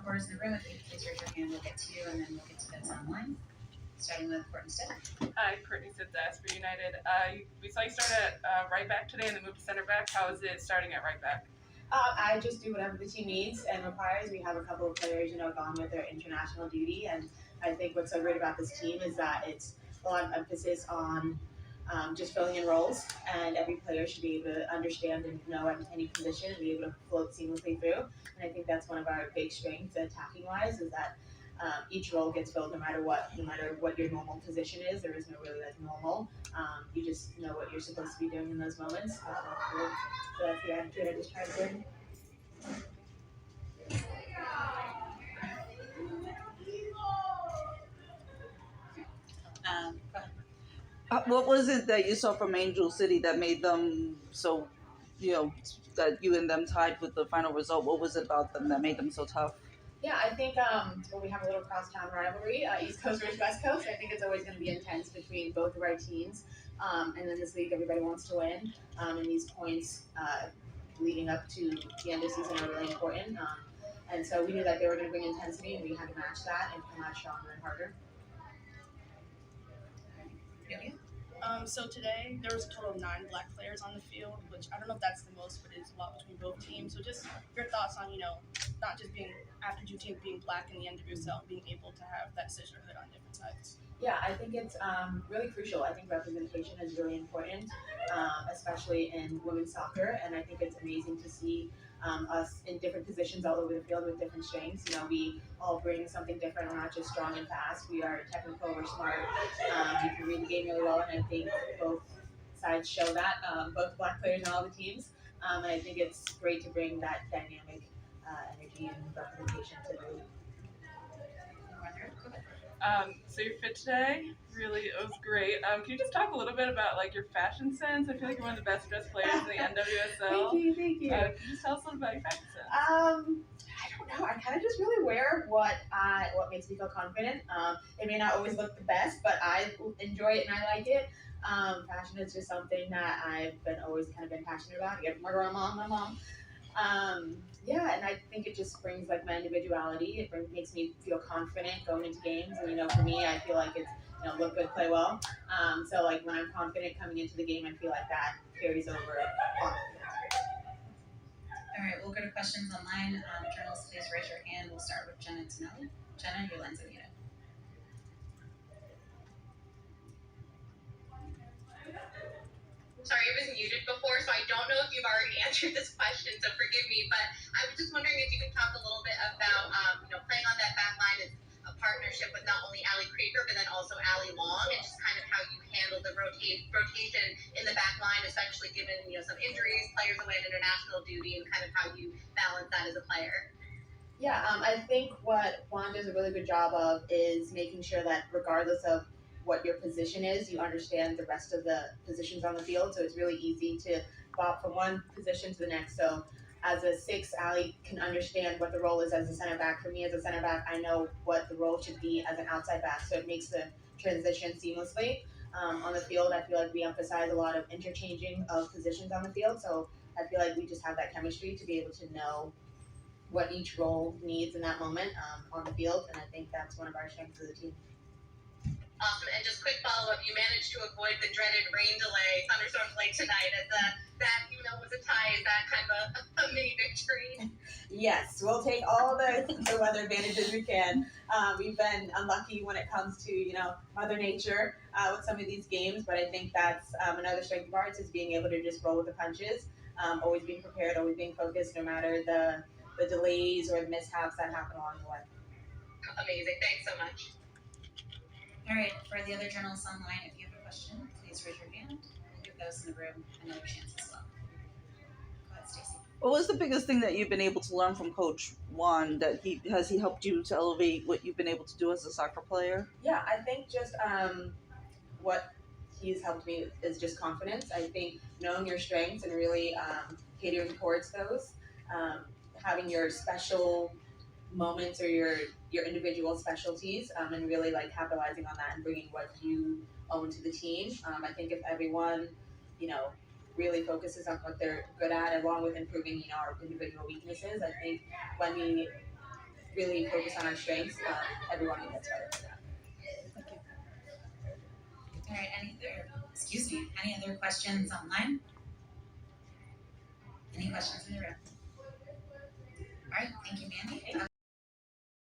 reporters in the room. If you please raise your hand, we'll get to you, and then we'll get to those online. Starting with Courtney Stitt. Hi, Courtney Stitt, for United. We saw you start at right back today and then move to center back. How is it starting at right back? I just do whatever the team needs and requires. We have a couple of players, gone with their international duty, and I think what's so great about this team is that it's a lot of emphasis on just filling in roles, and every player should be able to understand and know at any position and be able to float seamlessly through. And I think that's one of our big strengths attacking-wise is that each role gets filled no matter what your normal position is. There is no really like normal. You just know what you're supposed to be doing in those moments. So that's the attitude I just tried to bring. Go ahead. What was it that you saw from Angel City that made them so, that you and them tied with the final result? What was it about them that made them so tough? Yeah, I think we have a little crosstown rivalry, East Coast versus West Coast. I think it's always going to be intense between both of our teams. And in this league, everybody wants to win. And these points leading up to the end of the season are really important. And so we knew that they were going to bring intensity, and we had to match that and come out stronger and harder. So today there was a total of 9 black players on the field, which I don't know if that's the most, but it's a lot between both teams. So just your thoughts on, not just being after two teams being black in the NWSL, being able to have that sisterhood on different sides. Yeah, I think it's really crucial. I think representation is really important, especially in women's soccer, and I think it's amazing to see us in different positions all over the field with different strengths. We all bring something different. We're not just strong and fast. We are technical, we're smart, we can read the game really well, and I think both sides show that, both black players and all the teams, and I think it's great to bring that dynamic energy and representation to the league. So your fit today, really, it was great. Can you just talk a little bit about your fashion sense? I feel like you're one of the best dressed players in the NWSL. Thank you. Can you just tell us a little about your fashion sense? I don't know. I kind of just really wear what makes me feel confident. It may not always look the best, but I enjoy it and I like it. Fashion is just something that I've always kind of been passionate about. I get it from my grandma and my mom. Yeah, and I think it just brings my individuality. It makes me feel confident going into games. And for me, I feel like it's look good, play well. So when I'm confident coming into the game, I feel like that carries over on the field. All right, we'll go to questions online. Journalists, please raise your hand. We'll start with Jenna Tonelli. Jenna, your line's unmuted. Sorry, it was muted before, so I don't know if you've already answered this question, so forgive me. But I was just wondering if you could talk a little bit about, playing on that back line is a partnership with not only Allie Krieger, but then also Allie Long, and just kind of how you handle the rotation in the back line, especially given, some injuries, players away on international duty, and kind of how you balance that as a player. Yeah, I think what Juan does a really good job of is making sure that regardless of what your position is, you understand the rest of the positions on the field. So it's really easy to bop from one position to the next. So as a 6, Allie can understand what the role is as a center back. For me as a center back, I know what the role should be as an outside back. So it makes the transition seamlessly. On the field, I feel like we emphasize a lot of interchanging of positions on the field. So I feel like we just have that chemistry to be able to know what each role needs in that moment on the field. And I think that's one of our strengths of the team. Awesome. And just quick follow-up, you managed to avoid the dreaded rain delay, thunderstorm delay tonight. As that was a tie. Is that kind of a mini victory? Yes, we'll take all the weather advantages we can. We've been unlucky when it comes to, Mother Nature with some of these games, but I think that's another strength of ours is being able to just roll with the punches, always being prepared, always being focused, no matter the delays or the mishaps that happen along the way. Amazing. Thanks so much. All right, for the other journalists online, if you have a question, please raise your hand. We'll give those in the room another chance as well. Go ahead, Stacey. What was the biggest thing that you've been able to learn from Coach Juan that has he helped you to elevate what you've been able to do as a soccer player? Yeah, I think just what he's helped me is just confidence. I think knowing your strengths and really catering towards those, having your special moments or your individual specialties, and really capitalizing on that and bringing what you own to the team. I think if everyone, really focuses on what they're good at, along with improving, our individual weaknesses, I think when we really focus on our strengths, everyone gets better for that. All right, any other questions online? Any questions in the room? All right, thank you, Mandy.